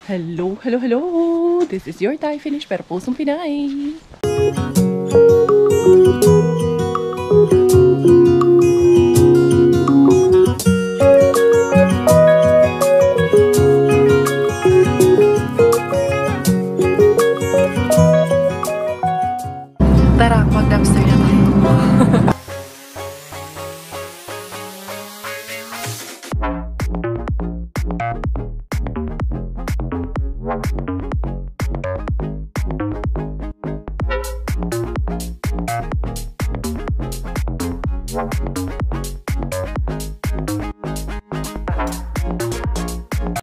Hello, hello, hello! This is your Thai finish pero pusong Pinay! Tara, mag-dumpster na tayo.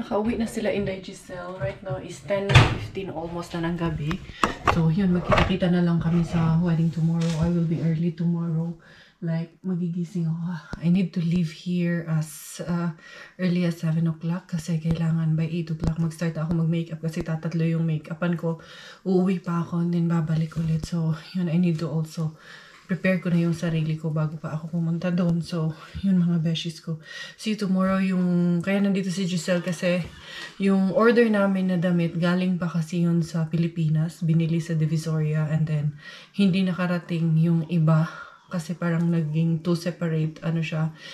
Nakauwi na sila Inday Giselle. Right now is 10:15 almost na ng gabi. So yun, magkita-kita na lang kami sa wedding tomorrow. I will be early tomorrow. Like, magigising ako. I need to leave here as early as 7 o'clock kasi kailangan by 8 o'clock mag-start ako mag-makeup kasi tatatlo yung make-upan ko. Uuwi pa ako and then babalik ulit. So yun, I need to also prepare ko na yung sarili ko bago pa ako pumunta doon. So, yun mga beshies ko. See you tomorrow yung... Kaya nandito si Giselle kasi yung order namin na damit galing pa kasi yun sa Pilipinas. Binili sa Divisoria and then hindi nakarating yung iba kasi parang naging two separate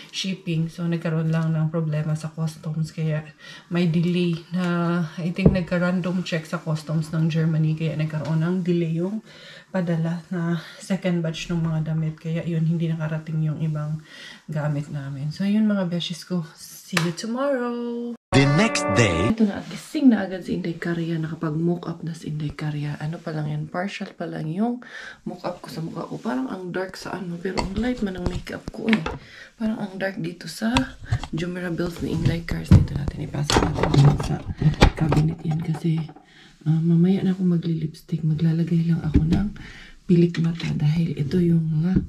shipping. So, nagkaroon lang ng problema sa customs. Kaya may delay na I think nagka-random check sa customs ng Germany. Kaya nagkaroon ng delay yung padala na second batch ng mga damit. Kaya yun, hindi nakarating yung ibang gamit namin. So, yun mga beshies ko. See you tomorrow! The next day, ito na, gising na agad si Inday Karya. Nakapag-mock up na si Inday Karya. Ano pa lang yan? Partial pa lang yung mock up ko sa mukha ko. Parang ang dark sa pero ang light man ang makeup ko eh. Parang ang dark dito sa Jumeirah Bills ni Inday Cars. Dito natin ipasok natin sa cabinet yan kasi mamaya na ako magli-lipstick. Maglalagay lang ako ng pilik mata dahil ito yung mga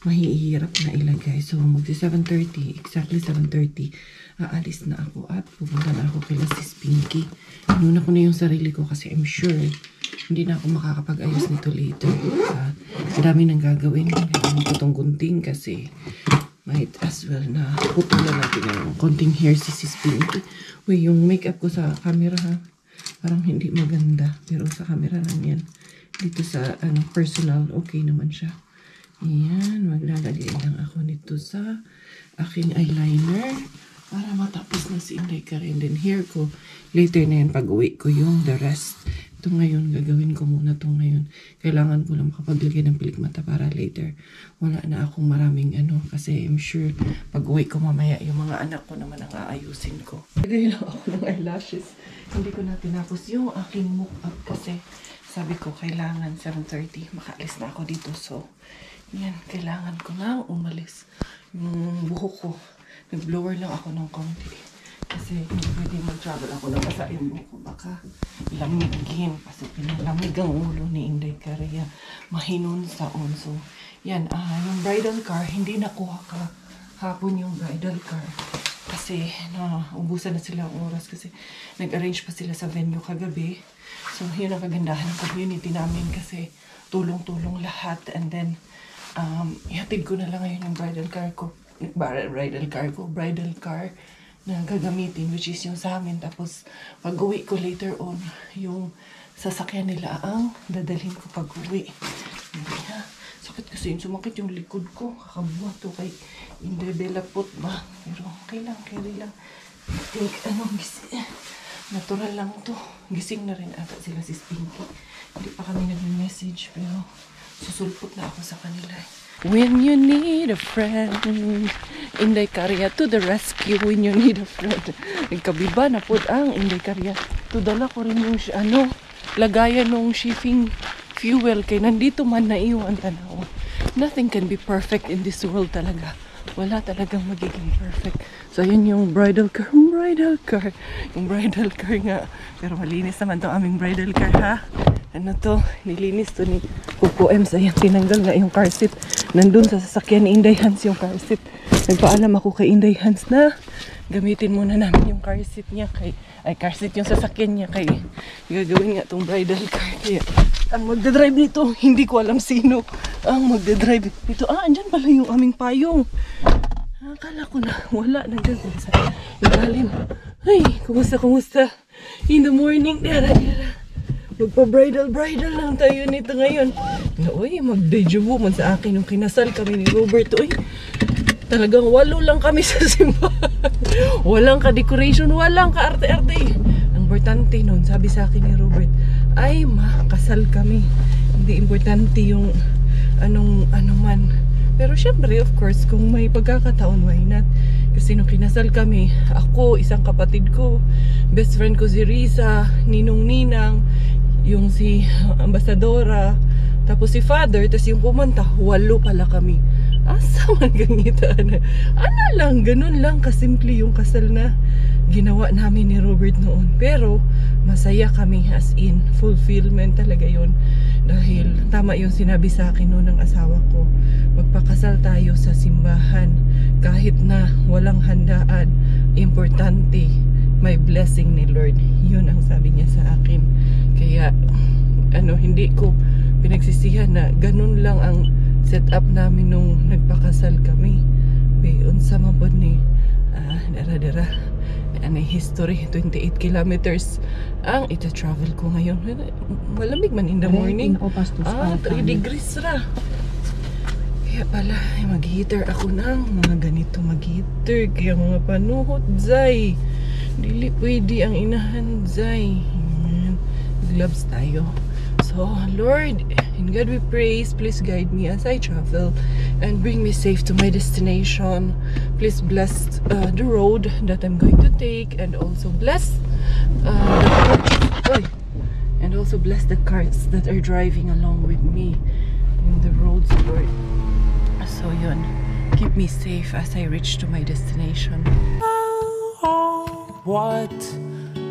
mahihirap na ilagay. So, magsi 7:30, exactly 7:30, aalis na ako at pupunta na ako kay Sis Pinky. Inuna ko na yung sarili ko kasi I'm sure hindi na ako makakapag-ayos nito later. Ang dami nang gagawin. Kailangan ko itong gunting kasi might as well na putulan natin yung konting hair si Sis Pinky. Uy, yung makeup ko sa camera ha, parang hindi maganda. Pero sa camera lang yan. Dito sa personal, okay naman siya. Ayan, maglalagay lang ako nito sa aking eyeliner para matapos na si Inday Karya. And then hair ko, later na yan pag-uwi ko yung the rest. Ito ngayon, gagawin ko muna ito ngayon. Kailangan ko lang makapaglagay ng pilik mata para later. Wala na akong maraming kasi I'm sure pag-uwi ko mamaya yung mga anak ko naman ang aayusin ko. Lagay lang ako ng eyelashes. Hindi ko na tinapos yung aking mock up kasi sabi ko, kailangan 7:30. Makaalis na ako dito. So, yan. Kailangan ko na umalis. Yung buhok ko, nag-blower lang ako ng konti. Kasi hindi pwede mag-travel ako na basa yung buhok ko. Baka lamigin. Kasi pinalamig ang ulo ni Inday Karya. Mahinon saon. So, yan. Yung bridal car, hindi nakuha ka hapon yung bridal car. Kasi ubusan na sila ang oras kasi nag-arrange pa sila sa venue kagabi. So, yun ang kagandahan ng community namin kasi tulong-tulong lahat. And then, ihatid ko na lang ngayon yung bridal car na gagamitin, which is yung sa amin. Tapos, pag-uwi ko later on, yung sasakyan nila ang dadalhin ko pag-uwi. Sakit kasi yung sumakit yung likod ko. Kakabuha to kay Inday Belapot ba? Pero okay lang, carry lang. I think, natural lang to. Gising na rin ata sila si Pinky. Hindi pa kami nag-message pero susulpot na ako sa kanila. When you need a friend, Inday Karya to the rescue when you need a friend. Nagkabiba na po ang Inday Karya. Tudala ko rin yung lagayan ng shipping fuel kay nandito man na iwan tanaw. Nothing can be perfect in this world talaga. Wala talagang magiging perfect. So, yun yung bridal car. Yung bridal car nga. Pero malinis naman to aming bridal car, ha? Ano to? Nilinis to ni Kuko M. Ayan, tinanggal nga yung car seat. Nandun sa sasakyan ni Inday Hans yung car seat. Nagpaalam ako kay Inday Hans na gamitin muna namin yung car seat niya. Car seat yung sasakyan niya. Kay gagawin nga tong bridal car. Kaya ang magdadrive nito, hindi ko alam sino ang magdadrive nito. Andyan pala yung aming payong. Akala ko na wala na dyan sa ilalim. Ay, kumusta? In the morning, dara. Magpa-bridal lang tayo nito ngayon. Uy, mag-deja vu man sa akin nung kinasal kami ni Robert. Uy, talagang 8 lang kami sa simbahan. Walang ka-decoration, walang ka-arte-arte. Ang importante nun, sabi sa akin ni Robert, ay kasal kami. Hindi importante yung ano man. Pero syempre, of course, kung may pagkakataon, why not? Kasi nung kinasal kami, ako, isang kapatid ko, best friend ko si Risa, Ninong-Ninang, yung si Ambasadora, tapos si Father, tapos yung kumanta, 8 pala kami. Asa man ganita na. Ano lang, ganun lang kasimple yung kasal na ginawa namin ni Robert noon. Pero masaya kami, as in fulfillment talaga yun. Dahil tama yung sinabi sa akin noon ng asawa ko, magpakasal tayo sa simbahan kahit na walang handaan, importante may blessing ni Lord. Yun ang sabi niya sa akin. Kaya hindi ko pinagsisihan na ganun lang ang setup namin nung nagpakasal kami. Unsa man pod ni dara history, 28 kilometers ang ita-travel ko ngayon. Malamig man in the morning. 3 degrees ra. Kaya pala mag-heater ako ng mga ganito mag-heater. Kaya mga panuhot zay, dili pwede ang inahan zay. Gloves tayo. So, Lord, in God we praise. Please guide me as I travel and bring me safe to my destination. Please bless the road that I'm going to take, and also bless the cars that are driving along with me in the roads, Lord. So, yun. Keep me safe as I reach to my destination. What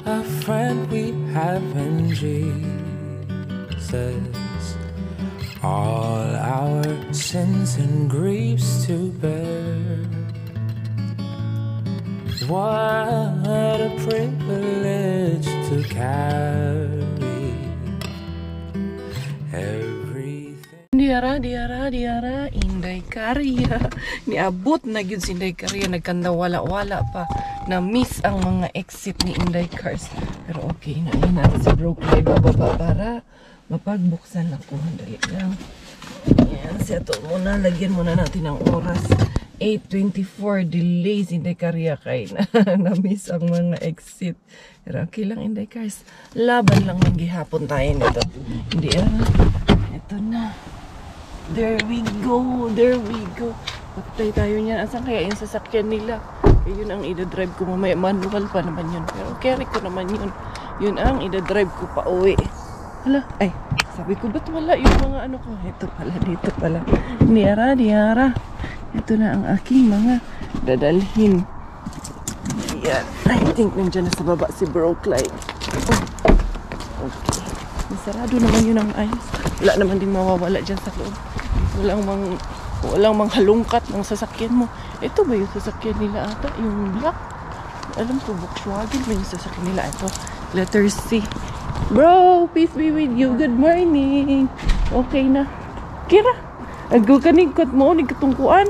a friend we have in Jesus. All our sins and griefs to bear. What a privilege to carry everything. Diara, Inday Karya. Niabot na yun si Inday Karya. Nagkanda wala pa. Na-miss ang mga exit ni Inday Cars. Pero okay na yun natin si Bro Clay bababa para mapagbuksan ako. Dali lang. Ayan, settle muna. Lagyan muna natin ang oras. 8:24 delays Inday Karya kay na-miss ang mga exit. Pero okay lang Inday Cars. Laban lang ng gihapon tayo nito. Hindi ito na. There we go. Patay tayo niyan. Asan kaya yung sasakyan nila? Yun ang ida-drive ko mamaya. Manual pa naman yun. Pero carry ko naman yun. Yun ang ida-drive ko pa uwi. Hala, ay, sabi ko, ba't wala yung mga ano ko? Ito pala, dito pala. Diara. Ito na ang aking mga dadalhin. Ayan. I think nandiyan na sa baba si Bro Clyde. Okay. Masarado naman yun ang ayos. Wala naman din mawawala dyan sa loob. Walang manghalungkat ng sasakyan mo. Ito ba yung sasakyan nila ata? Yung black? Alam ko, Volkswagen ba yung sasakyan nila? Ito, letter C. Bro, peace be with you. Good morning. Okay na. Kira, aggo ka nigkot mo, nigkatungkuan.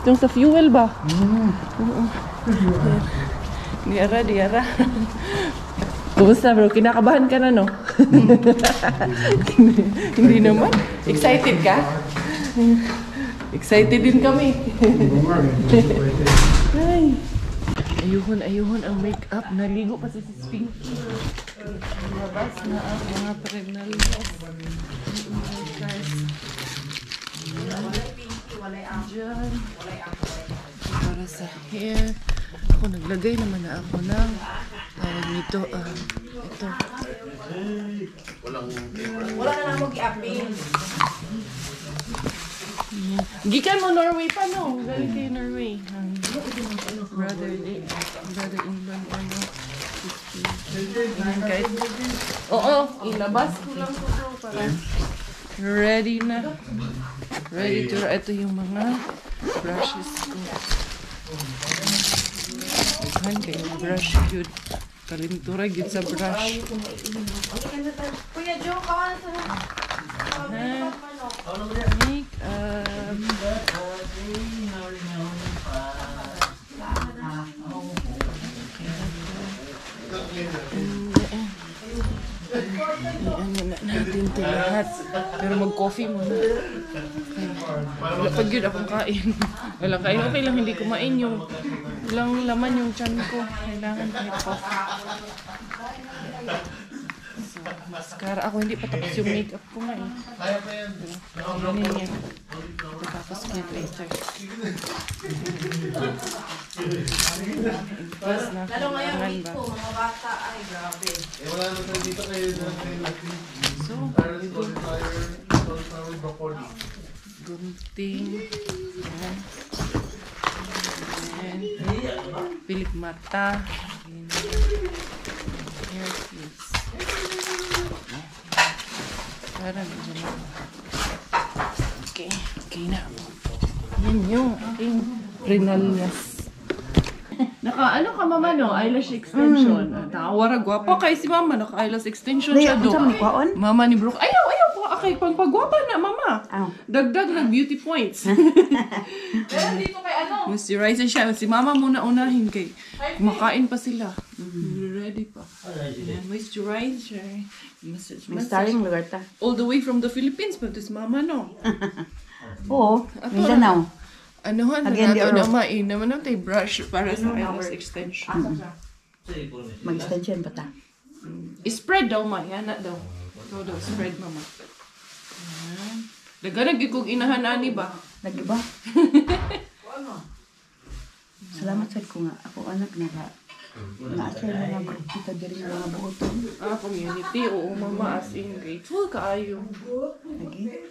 Itong sa fuel ba? Diara. Kumusta bro? Kinakabahan ka na no? Hindi naman. Excited ka? Excited din kami. Ay. Ayuhon ang make-up. Naligo pa si Pinky. Labas na ang mga pregnalios. Diyan. Para sa hair. Ako naglagay naman na ako ng tawag nito. Ito. Wala na lang mag-i-upin. Gikan mo Norway pa no? Galing kayo Norway. Brother-in-law ano. Kahit, oo, ilabas ko lang po bro para ready na. Ready to, ito yung mga brushes ko. Ikahan kayo brush yun. Kalimtura yun sa brush. Kuya Joe, kawan sa Make-up. Ano na natin ito lahat. Pero mag-coffee muna. Okay. Wala pag yun akong kain. Walang kain. Okay lang, hindi kumain yung walang laman yung tiyan ko. Kailangan kahit coffee. So, mascara ako. Hindi pa tapos yung makeup ko nga eh. Ganyan yan. Ito tapos kaya later. Impress na. Lalo ngayon, Kailangan week ba? ko, mga bata, ay grabe. Wala naman dito kayo So, gunting. Ayan. Ayan. Pilik mata. Ayan. Hair clips. Parang dyan na. Okay. Okay na. Yan yung aking Renalias. Ano ka mama no? Eyelash extension. Tawara gwapa kay si mama. Naka-eyelash extension siya do. Mama ni Brooke. Ayaw pa. Okay, pagpagwapa na mama. Dagdag ng beauty points. Pero dito kay ano? Moisturizer siya. Si mama muna unahin kay kumakain pa sila. Ready pa. Ayan, moisturizer. Starring lugar ta. All the way from the Philippines. But this mama no. Oo, Mindanao. Ano han? Again, Nato the na main naman ang tay brush para sa eyelash extension. Mag-extension pa ta. I-spread daw ma. Yan na daw. Ito daw, spread mama. Ayan. Daga nagigog inahan ani ba? Nagiba? Salamat sa ko nga. Ako anak na naasay mga group kita diri nga mga buoton. Community. Oo mama, as in grateful kaayo. Lagi.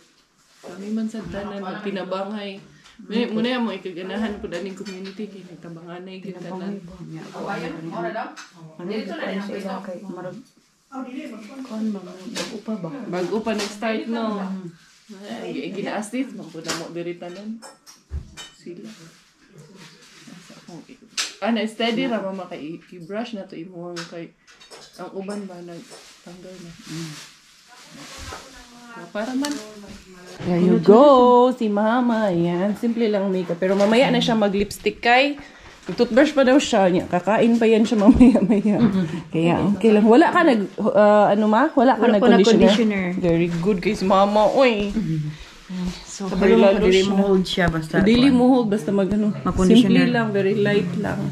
Kami man sa tanan, magtinabangay. Muna yan mo, ikaganahan ko daning community. Kaya nagtabanganay, gintanan. Ako anak na. Ano sa ila kay marag. Kon bago ba? Bago pa nag-start no. Ay, gina-assist, magpunta mo diri tanan. Sila. Steady ra mama kay i-brush na to imuhang kay ang uban ba nagtanggal na. Para man. There you go, si mama. Yan, simple lang makeup. Pero mamaya na siya mag-lipstick kay. Toothbrush pa daw siya. Kakain pa yan siya mamaya-maya. Kaya, okay lang. Wala ka Wala ka nag-conditioner? Very good kay si mama. Uy. So, very lalo Dili siya. mo hold siya basta. Dili mo hold. Basta simple lang. Very light lang.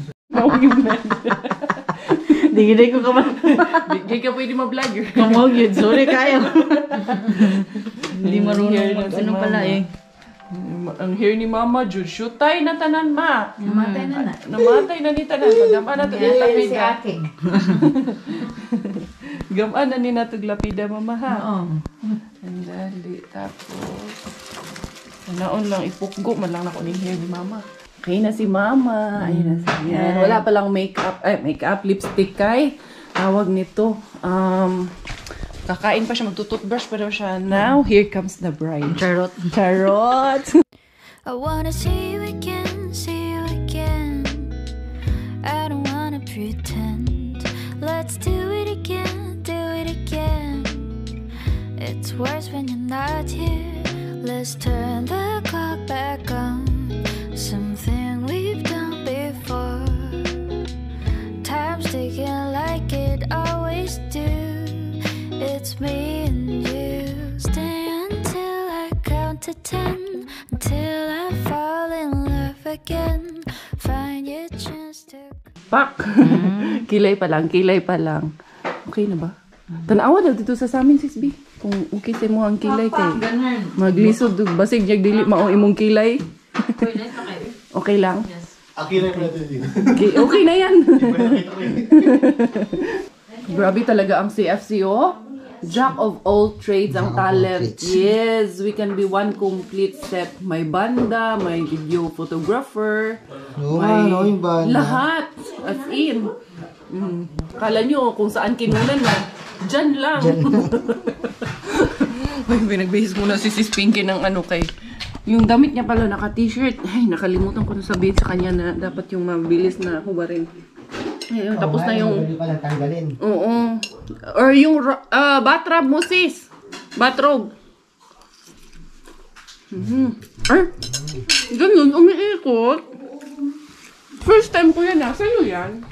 Digid ko ka ba? Di ka pwede ma-vlogger. Kamog yun. Sorry kayo. Hindi marunong ano pala eh. Ang hair ni mama, Jude, shootay na tanan ma. Namatay na na. Namatay na ni tanan. Pagama na ito yung lapida. aking. Gamaan na ni natog lapida mama ha. Oo. And dali. Tapos, naon lang ipukgo. Man lang ako ni hair ni mama. Okay na si mama. Ayun na siya. Wala palang makeup, lipstick kay. Tawag nito. Kakain pa siya, magtututbrush pa daw siya. Now, here comes the bride. Charot. Charot! I wanna see you again, see you again. I don't wanna pretend. Let's do it again, do it again. It's worse when you're not here. Let's turn the clock back on. Something we've done before. Time's ticking like it always do. It's me and you. Stay until I count to 10. Until I fall in love again. Find your chance to... Pak! Kilay pa lang. Okay na ba? Tanawa daw dito sa amin, sis B. Kung okay sa mo ang kilay kay maglisod. Basig niyag dili mao imong kilay. Okay lang? Akira ko natin din. Okay na yan. Grabe talaga ang CFCO. Jack of all trades ang talent. Yes, we can be one complete set. May banda, may video photographer, may lahat. As in. Kala nyo kung saan kinunan na. Diyan lang. Nagbihis muna si Sis Pinky ng kay. Yung damit niya pala naka-t-shirt. Ay, nakalimutan ko na sabihin sa kanya na dapat yung mabilis na hubarin. Ayun, tapos na yung... Pwede pala tanggalin. Oo. Or yung bathrobe mo, sis. Bathrobe. Ganun, umiikot. First time ko yan, sa'yo yan.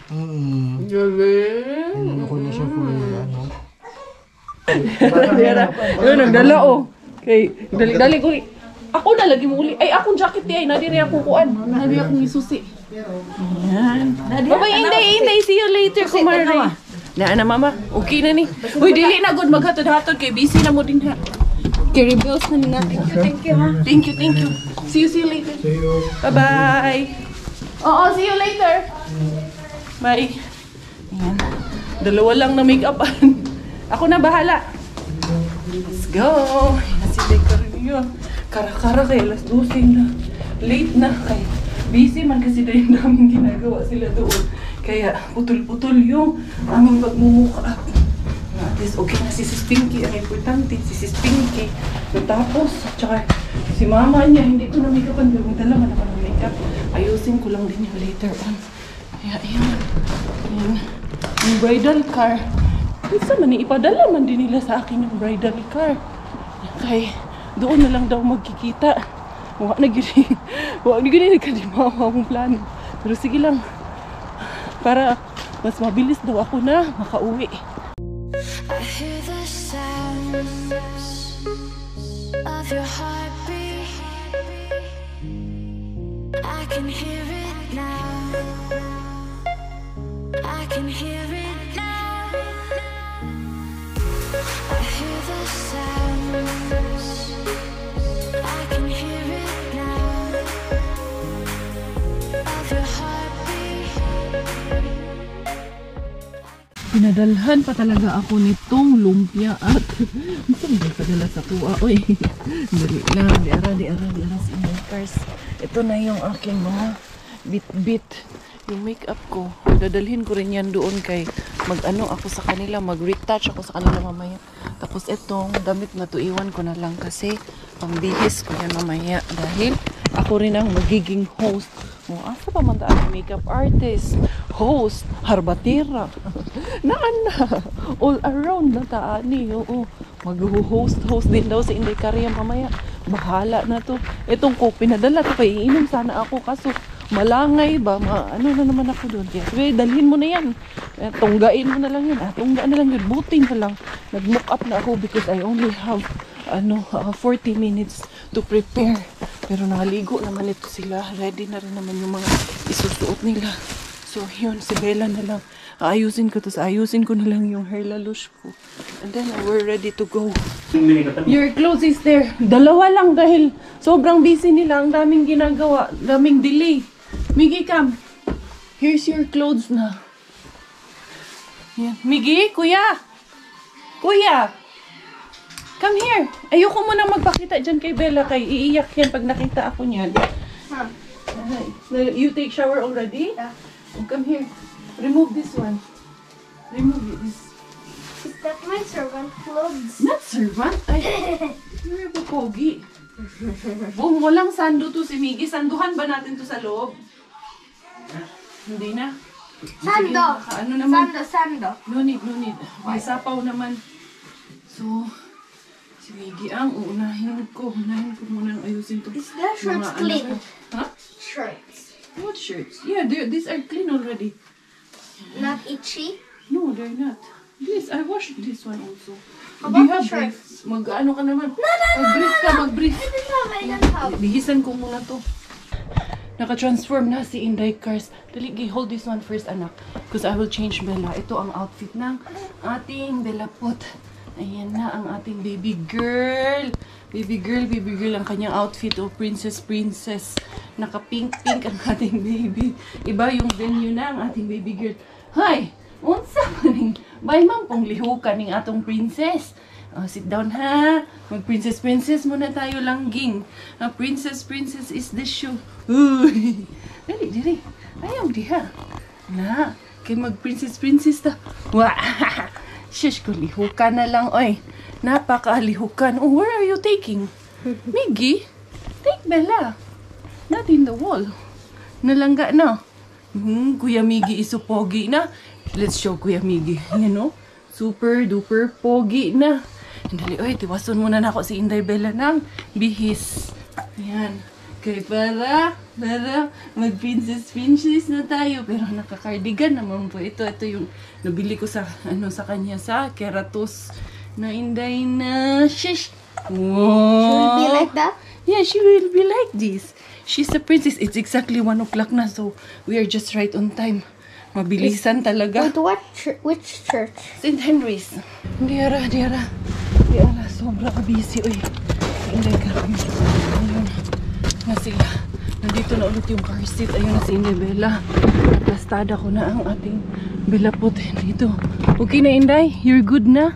Galing. Ako na siya po ano. Yun, nagdala oh. Okay, dali ko. Ako na lagi mo uli. Ay, akong jacket di ay. Nadiri akong kuan. Nadiri akong isusi. Yan. Babay, hindi. See you later, kumari. Na mama. Okay na ni. Uy, dili na good maghatod-hatod kay busy na mo din ha. Carry bills na ni natin. Thank you ha. Thank you. See you later. See you. Bye-bye. Oo, see you later. Bye. Yan. Dalawa lang na make-upan. Ako na bahala. Let's go. Nasilay ka rin yun. Kara-kara kay alas 12 na. Late na kay busy man kasi dahil namin ginagawa sila doon. Kaya putol-putol yung aming pagmumuka. At least okay na si Sis Pinky. Ang importante, si Sis Pinky. Natapos. Tsaka si mama niya, hindi ko na make-upan. Pero magdala man naman ng make-up. Ayusin ko lang din yung later on. Kaya ayan. Yung bridal car. Isa man, ipadala man din nila sa akin yung bridal car. Kaya doon na lang daw magkikita. Wag na gini nagkadimawa akong plano. Pero sige lang. Para mas mabilis daw ako na makauwi. I hear the sounds of your heartbeat. I can hear it now. I can hear it now. I hear the sounds. I can hear it now. Of your heartbeat. Pinadalhan pa talaga ako nitong lumpia at saan ba padala sa kuha? Uy, dali lang, di ara si makers. Ito na yung aking mga bit-bit. Yung makeup ko, dadalhin ko rin yan doon kay mag-ano ako sa kanila, mag-retouch ako sa kanila mamaya. Tapos itong damit na to, iwan ko na lang kasi pambihis ko yan mamaya dahil ako rin ang magiging host. Asa pa man ang makeup artist, host, harbatira. Naana, all around na taani. Oo, mag-host din daw sa Inday Karya mamaya. Bahala na to. Itong ko, pinadala to kay iinom sana ako kaso malangay ba, ano na naman ako doon. Kaya dalhin mo na yan. Tunggain mo na lang yun. Tunggaan na lang yun. Buti na lang. Nag-mock up na ako because I only have 40 minutes to prepare. Pero nakaligo naman ito sila. Ready na rin naman yung mga isusuot nila. So yun, si Bella na lang. Ayusin ko na lang yung hair lalush ko. And then we're ready to go. Your clothes is there. Dalawa lang dahil sobrang busy nila. Ang daming ginagawa. Daming delay. Miggy, come. Here's your clothes na. Yan. Miggy, kuya. Kuya. Come here. Ayoko mo na magpakita dyan kay Bella. Kay iiyak yan pag nakita ako niyan. You take shower already? Yeah. Oh, come here. Remove this one. Remove this. Is that my servant clothes? Not servant. Ay, you're a pogi. Oh, walang sando to si Miggy. Sanduhan ba natin to sa loob? Hindi na. Sando. Ano naman? Sando. No need. May sapaw naman. So, si Miggy ang uunahin ko. Unahin ko muna ayusin to. Is the shirts Mga clean? anak ko. Huh? Shirts. What shirts? Yeah, these are clean already. Not itchy? No, they're not. This, I washed this one also. How Do you about have the shirt? briefs? Mag-ano ka naman? Mag-brief. I don't have. Bihisan ko muna to. Naka-transform na si Inday Cars. Dali, hold this one first, anak. Because I will change Bella. Ito ang outfit ng ating Bella Pot. Ayan na ang ating baby girl. Baby girl ang kanyang outfit. Oh, princess. Naka-pink ang ating baby. Iba yung venue na ang ating baby girl. Hay! Unsa maning bay man pong lihukan ning atong princess. Sit down ha. Mag-princess muna tayo langging. Princess is the show. Uy! Dali. Ayaw diha. Na, kay mag-princess ta. Wah! Shush ko, lihukan na lang. Oy, napaka-lihukan. Oh, where are you taking? Miggy? Take Bella. Not in the wall. Nalangga na. Kuya Miggy is so pogi na. Let's show Kuya Miggy. Yan no? Super duper pogi na. Dali, oy, tiwason muna na ako si Inday Bella ng bihis. Yan. Okay, para mag-princess na tayo. Pero naka-cardigan naman po. Ito yung nabili ko sa, sa kanya sa Keratos. Na Inday na. Shish. She will be Wow. like that. Yeah, she will be like this. She's a princess. It's exactly 1 o'clock na, so we are just right on time. Mabilisan talaga. With what? Which church? St. Henry's. Diara. Sobra ka busy, uy. Hindi ka. Ayun. Na sila. Nandito na ulit yung car seat. Ayun na si Inday Bella. Naplastada ko na ang ating bilapot. Dito. Okay na, Inday? You're good na?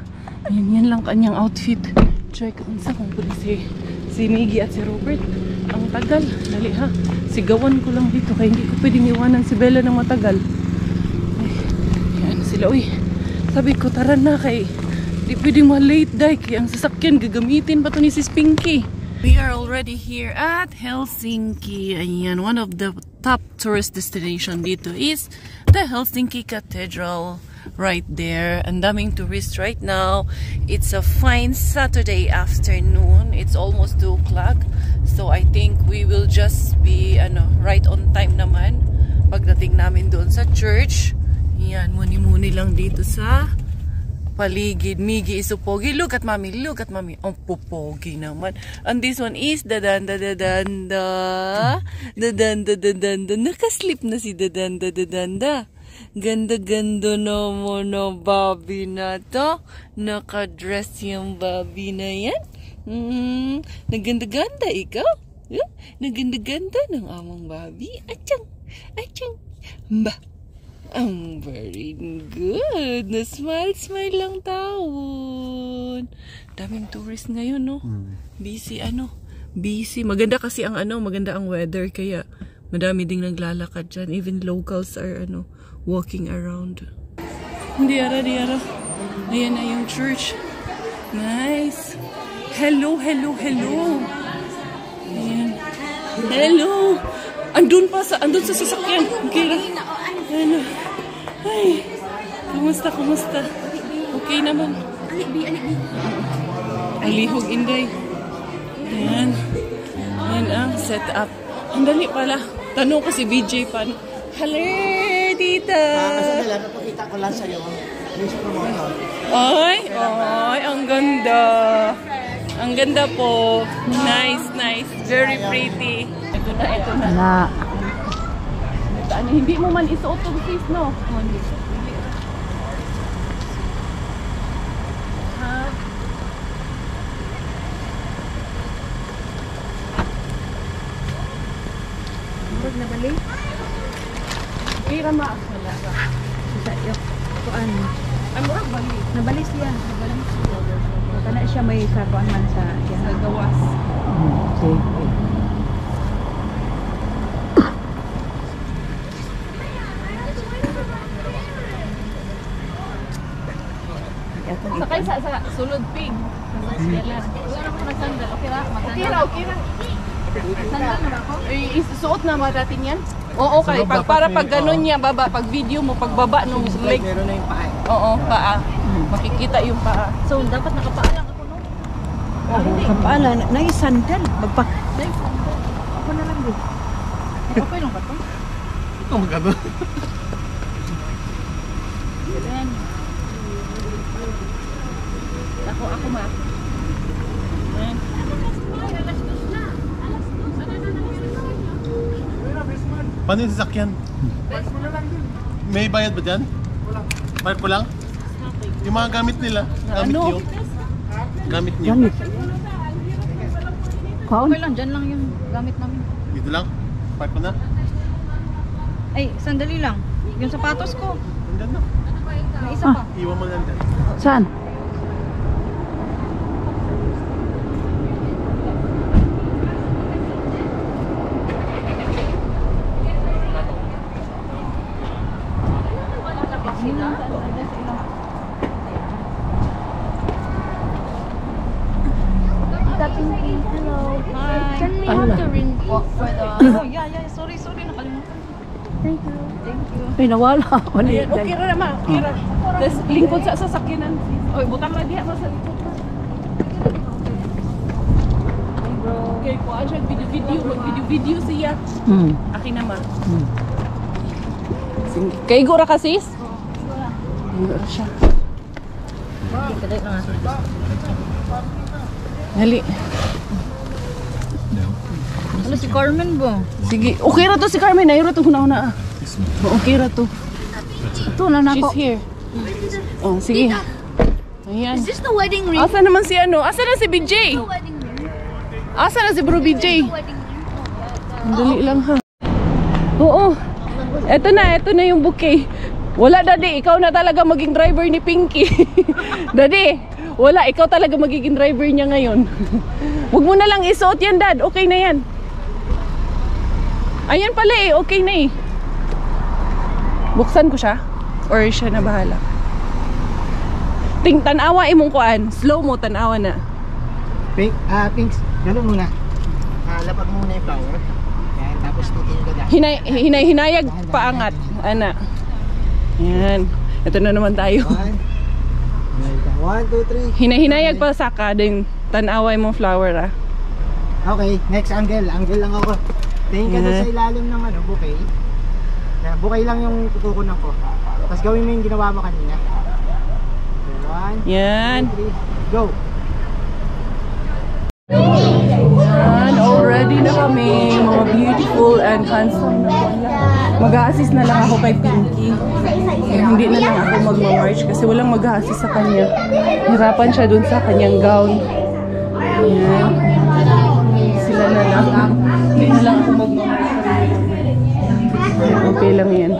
Yan lang kanyang outfit. Try ka unsa kung pwede si Miggy at si Robert. Ang tagal. Dali ha. Sigawan ko lang dito. Kaya hindi ko pwedeng iwanan si Bella ng matagal. Yan sila, uy. Sabi ko, tara na kay di pwedeng ma-late dahil kaya ang sasakyan gagamitin pa to ni Sis Pinky. We are already here at Helsinki. Ayan, one of the top tourist destination dito is the Helsinki Cathedral right there. Ang daming tourists right now. It's a fine Saturday afternoon. It's almost 2 o'clock. So I think we will just be right on time naman pagdating namin doon sa church. Yan, muni-muni lang dito sa paligid. Miggy is so pogi. Look at mommy. Oh, pogi naman. And this one is Dadanda. Nakaslip na si Dadanda. Ganda-ganda naman na Bobby na to. Nakadress yung Bobby na yan. Naganda-ganda ikaw. Naganda-ganda ng amang Bobby. Achang. Ba. Very good. Na-smile lang taon. Daming tourist ngayon, no? Busy, busy. Maganda kasi maganda ang weather. Kaya, madami ding naglalakad dyan. Even locals are, walking around. Diara. Ayan na yung church. Nice. Hello. Ayan. Hello. Andun sa sasakyan. Kira. Ano? Ay, kumusta? Okay naman. Alihog, Inday. Ayan. Ayan ang setup. Ang dali pala. Tanong ko si VJ pa. Hello, tita. Kasi Bella, napakita ko lang sa'yo. Please promote. Ay, ang ganda. Ang ganda po. Nice. Very pretty. Ito na. Hindi mo man isuot ang sis, no? Ha? Murag na bali. Kira ma. Wala ba? Kuan. Ay, murag bali. Nabali siya. Kana siya may sakuan man sa siya. Sa gawas. Okay. Sakay sa sulod pig. Wala na ko nagsandal. Okay ra? Okay ra. Sandal na ako? Isuot na mga datin yan? Oo, okay. Para pag gano'n niya, baba. Pag video mo, pagbaba nung leg. Meron na yung paa. Oo, paa. Makikita yung paa. So dapat nakapaa lang ako no. Nakapaa lang na sandal. Magpa. Ako na lang din. Okay lang ba to? Oh, magano. Ako ma. Paano yung sasakyan? May bayad ba dyan? Bayad ko lang? Yung mga gamit nila. Gamit niyo. Gamit niyo. Okay lang, dyan lang yung gamit namin. Dito lang? Park ko na? Ay, sandali lang. Yung sapatos ko. Nandyan na. May isa pa. Iwan mo lang dyan. Saan? Hello. Hi. Can we have the ring for the... Oh, yeah. Sorry. Nakalimutan. Thank you. Ay, nawala. Ayan, okay ra ma. Okay ra. Tapos lingkod sa sasakyanan. Oy, butang na diha sa likod. Okay, kuha siya video siya. Akin naman. Kay gura ka sis? Gura siya. Dali. Ano si Carmen ba? Sige, okay ra to si Carmen. Ayro to huna-huna. Okay ra to. Ito na She's nako. here. Oh, sige. Ayan. Is this the wedding ring? Asa naman si ano? Asa na si BJ? Wedding ring. Asa na si Bro BJ? Wedding ring. Dali lang ha. Oo. Eto na yung bouquet. Wala daddy, ikaw na talaga maging driver ni Pinky. Daddy, wala, ikaw talaga magiging driver niya ngayon. Huwag mo na lang isuot yan, Dad. Okay na yan. Ayan pala eh, okay na eh. Buksan ko siya? Or siya na bahala? Tanawa imong kuan. Slow mo, tanawa na. Pinks, gano'n muna. Lapag mo muna yung flower. Yan, tapos titingin ka dahil. Hinayag paangat. Ana. Yan. Ito na naman tayo. 1, 2, 3. Hinayag pa saka din. Tanawa imong flower ah. Okay, next angle. Angle lang ako. Tingin ka doon sa ilalim ng bouquet. Na, bouquet lang yung tutukunan ko. Tapos gawin mo yung ginawa mo kanina. 1, Yan. 2, 3, go! Yan, already na kami. Mga beautiful and handsome na wala. Mag-a-assist na lang ako kay Pinky. Hindi na lang ako mag-march kasi walang mag-a-assist sa kanya. Hirapan siya dun sa kanyang gown. Yan. Sila na lang. Hindi na lang ako mag-march. Okay lang yan.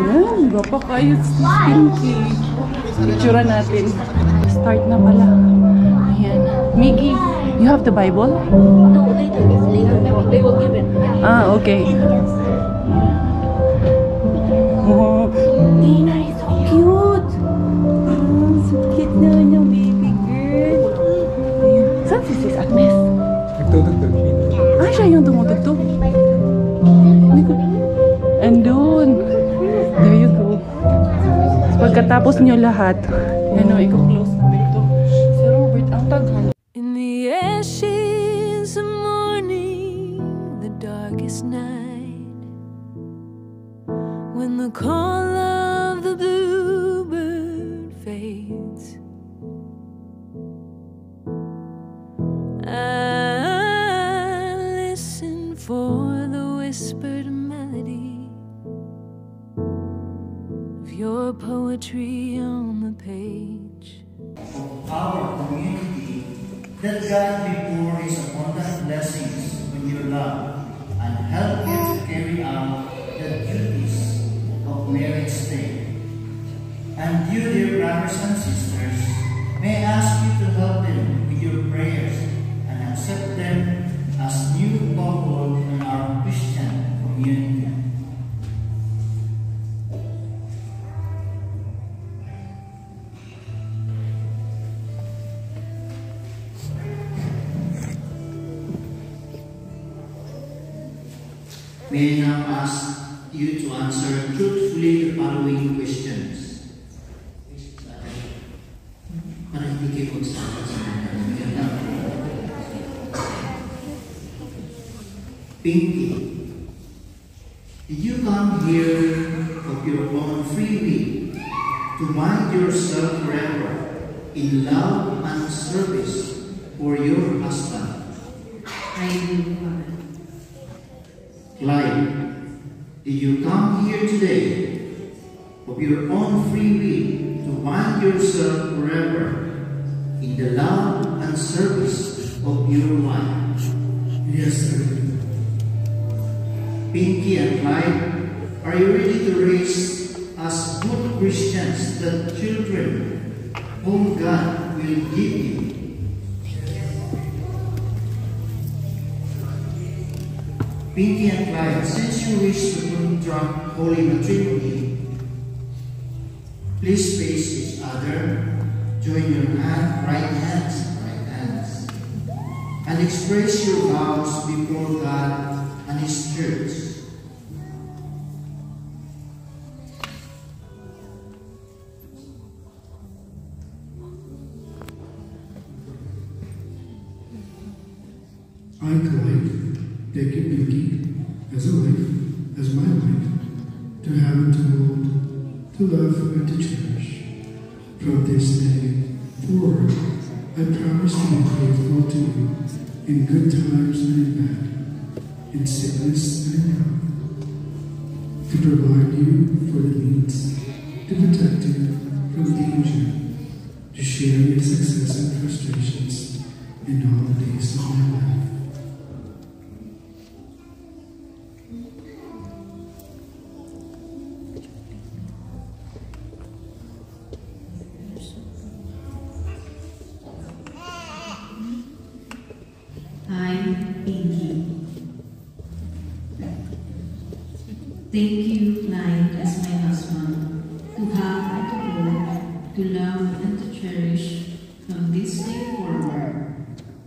Yan, gapa kayo si Pinky. Picture natin. Start na pala. Ayan. Mickey, you have the Bible? No, they do. It's later. They will give it. Ah, okay. Oh, Nina is so cute. So cute naman yung baby girl. Ayan. Saan si Sis Agnes? Nagtutugtog. Ah, siya yung tumutugtog. Andun. There you go. Pagkatapos nyo lahat, yan o, i-close namin ito. Si Robert, ang taghal. In the ashes of morning, the darkest night, when the call of the bluebird fades, I listen for the whispered melody of your poetry on the page. Our community, that God may pour His abundant blessings on your love and help you to carry out the duties of marriage day. And you, dear brothers and sisters, may I ask you to help them with your prayers and accept them as new couple in our Christian community. May I now ask you to answer truthfully the following questions. Para hindi kayo magsakat sa mga Pinky, did you come here of your own free will to bind yourself forever in love and service for your husband? I do. Clyde, did you come here today of your own free will to bind yourself forever in the love and service of your wife? Yes, sir. Pinky and Clyde, are you ready to raise as good Christians the children whom God will give you? Pinky and Clyde, since you wish to contract holy matrimony, please face each other, join your right hands, and express your vows before God and His church. I, Clyde, take Pinky as a wife, as my wife, to have and to hold, to love and to cherish, From this day forward, I promise to be faithful to you in good times and in bad, in sickness and in health, to provide you for the needs, to protect you from danger, to share your success and frustrations in all the days of my life. I'm Pinky. Thank you, Clyde, as my husband, to have and to hold, to love and to cherish from this day forward.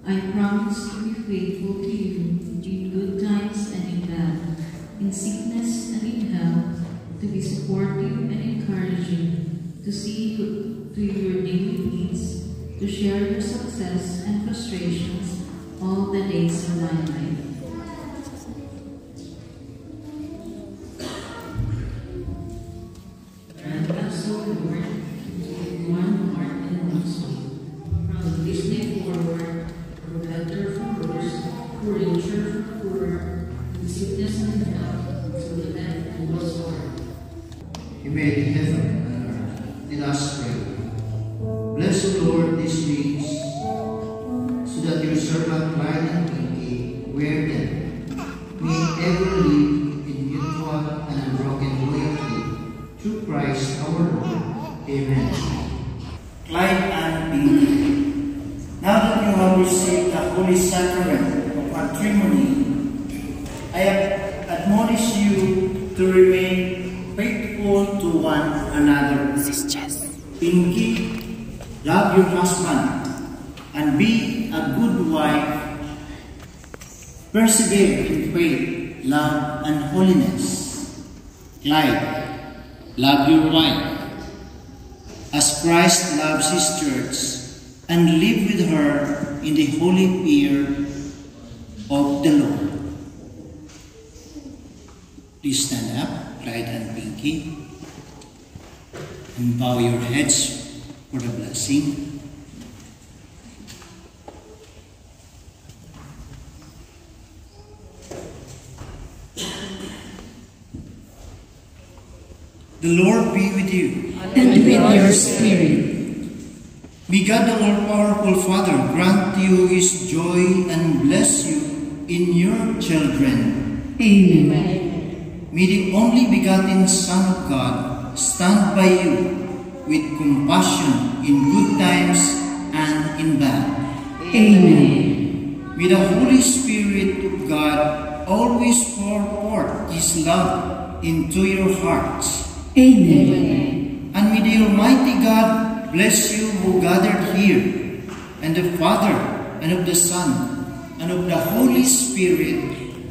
I promise to be faithful to you in good times and in bad, in sickness and in health, to be supportive and encouraging, to see you to your daily needs, to share your success and frustrations all the days of my life. And also, Lord, one heart and one soul. From this day forward, for better for worse, for richer for poorer, in sickness and health, so the death and was hard. He made heaven and earth. Let us pray. Bless, O Lord, these things, so that your servant Clyde and Pinky, wear them, may ever live in mutual and unbroken loyalty through Christ our Lord. Amen. Clyde and Pinky, now that you have received the Holy Sacrament of matrimony, I admonish you to remain faithful to one another. Pinky, love your husband and be a good wife. Persevere in faith, love, and holiness. Clyde, love your wife as Christ loves his church, and live with her in the holy fear of the Lord. Please stand up, Clyde and Pinky, and bow your heads for the blessing. The Lord be with you. And with your spirit. May God the all-powerful Father grant you his joy and bless you in your children. Amen. May the only begotten Son of God stand by you with compassion in good times and in bad. Amen. May the Holy Spirit of God always pour forth his love into your hearts. Amen. And may the Almighty God bless you who gathered here, and the Father, and of the Son, and of the Holy Spirit.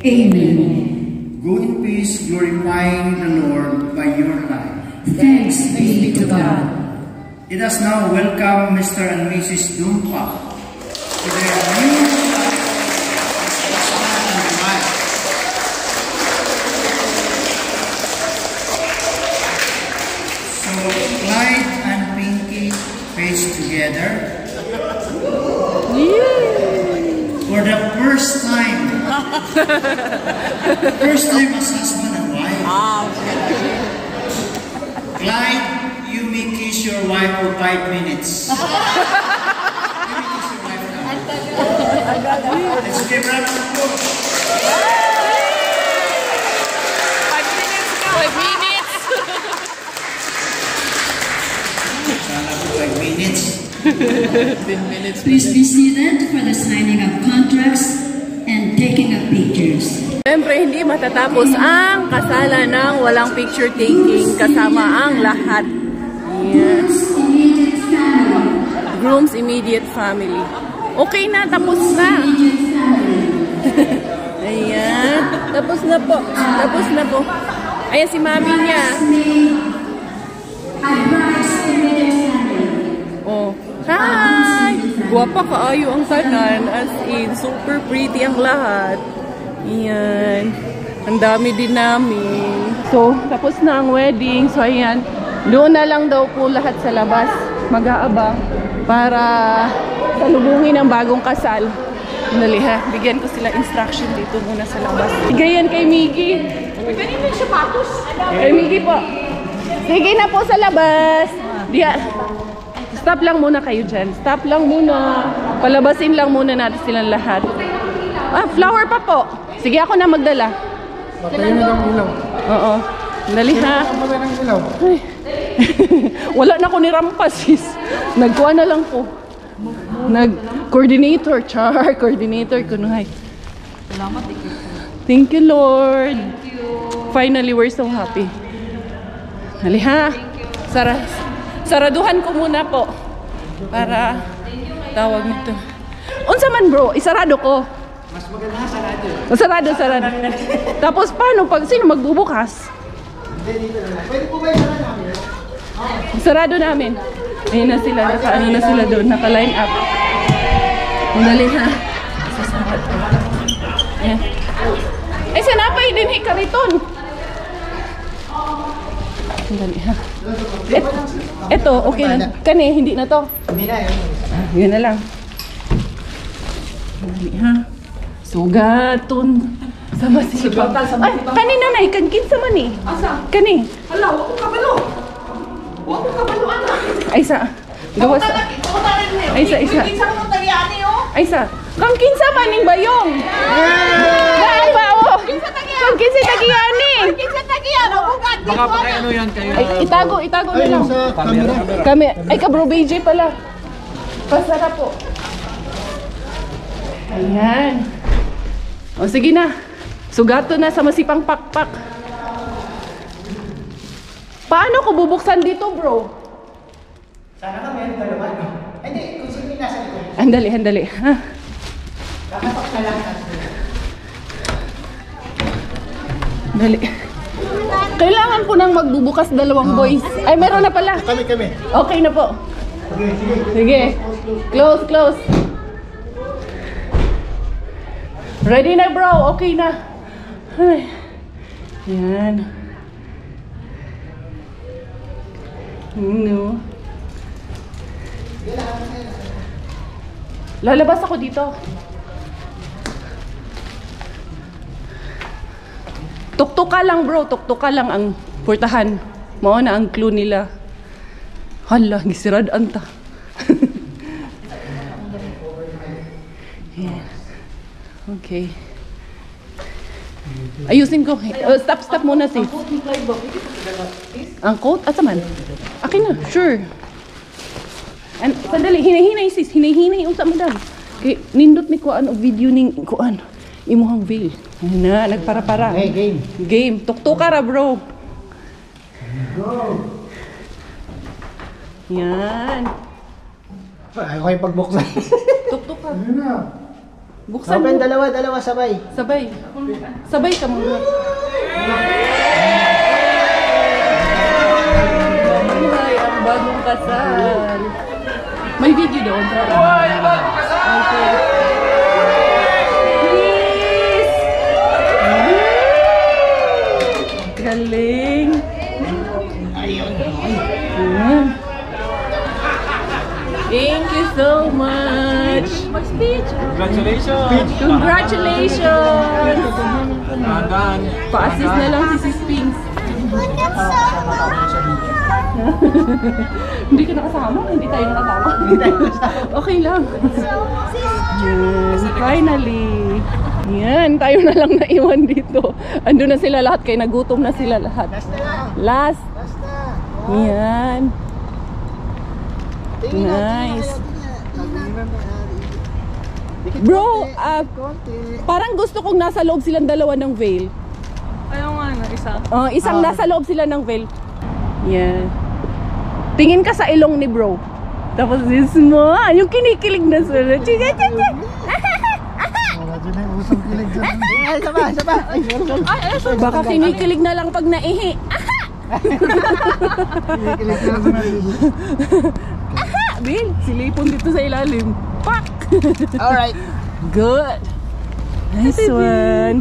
Amen. Go in peace, glorifying the Lord by your life. Thanks be to God. Let us now welcome Mr. and Mrs. Dumpa to their new life as husband and wife. So, Clyde and Pinky face together for the first time. First time as husband and wife. Clyde, you may kiss your wife for 5 minutes. You may kiss your wife now. Let's give her a round of applause. 5 minutes. Sana po 5 minutes. 10 minutes. Please be seated for the signing of contracts and taking of pictures. Siyempre, hindi matatapos ang kasalan ng walang picture taking kasama ang lahat. Yes. Groom's immediate family. Okay na, tapos na. Ayan. Tapos na po. Tapos na po. Ayan si mami niya. Oh. Hi! Guwapa kaayo ang tanan. As in, super pretty ang lahat. Ayan. Ang dami din namin. So, tapos na ang wedding. So, ayan. Doon na lang daw po lahat sa labas. mag-aabang para salubungin ang bagong kasal. Dali ha, bigyan ko sila instruction dito muna sa labas. Bigyan kay Miggy. Kanina yung sapatos. Kay Miggy po. Sige na po sa labas. Diya. Stop lang muna kayo dyan. Stop lang muna. Palabasin lang muna natin silang lahat. Ah, flower pa po. Sige, ako na magdala. Patayin na lang ilaw. Oo. Dali ha. Patayin ng ilaw. Ay. Wala na ako ni Rampas, sis. Nagkuha na lang po. Nag-coordinator. Char, coordinator ko na. Thank you, Lord. Finally, we're so happy. Dali ha. Saraduhan ko muna po. Para tawag nito. Unsa man bro, isarado ko. Mas maganda sarado. Sarado. Tapos paano pag sino magbubukas? Dito na lang. Pwede po ba yung sarado namin? Sarado namin. Ayun na sila, naka-ano na sila doon, naka-line up. Dali ha. Sasarado. Ayan. Ay, sanapay din hikariton. Dali ha. Ito, okay na. Kani, hindi na to. Hindi na yun. Yun na lang. Dali ha. Sugaton. Sama si ay, kanina na, kinsa man eh. Asa? Kani. Hala, wako kabalo. Wako kabalo ana. Ay sa. Gawas. Ay sa isa. Kinsa mo tagiani oh? Ay sa. Kang kinsa man ning bayong. Daan ba oh? Kinsa tagiani? Kang kinsa tagiani? Kinsa tagiani? Bugad. Baka pa kay ano yan kayo. Ay, itago na lang. Sa camera. Kami, ay kabro BJ pala. Pasara po. Ayan. O sige na. Sugato na sa masipang pakpak. Paano ko bubuksan dito, bro? Sana kami yung dalawa. Hindi, kung sino yung nasa likod. Handali. Ha? Kakapak na lang. Dali. Kailangan po nang magbubukas dalawang boys. Ay, meron na pala. Kami. Okay na po. Sige. Close. Ready na, bro. Okay na. Ay. Yan. No. Lalabas ako dito. Tuktuka lang, bro. Tuktuka lang ang purtahan. Mao na ang clue nila. Hala, gisirad anta. Yeah. Okay. Ayusin ko. Stop muna, sis. Ang coat? Asa man? Akin na, sure. Sandali, hinay sis. Hinay unsa madam. Kay nindot ni kuan og video ning kuan. Imuhang veil. Na, nagpara-para. Hey, Game. Tuktuka ra, bro. Go. Yan. Ako yung pagbuksan. Tuktuka. Buksan Open, mo. dalawa, sabay. Sabay ka mo. Ay, ang bagong kasal. May video doon. Ay, bagong kasal! Okay. Please! Galing. Ayun. Thank you so much. Congratulations! Congratulations! Pa-assist na lang si Sis Pinks. Hindi ka nakasama? Hindi tayo nakasama? Okay lang. Yes, finally. Yan, tayo na lang naiwan dito. Ando na sila lahat, kaya nagutom na sila lahat. Last. Yan. Nice. Bro, parang gusto kong nasa loob silang dalawa ng veil. Ayaw nga na, isa. Isang nasa loob sila ng veil. Yeah. Tingin ka sa ilong ni bro. Tapos this mo, yung kinikilig na sila. Chiga. Baka kinikilig na lang pag naihi. Bill, silipon dito sa ilalim. Pak! Alright. Good. Nice one.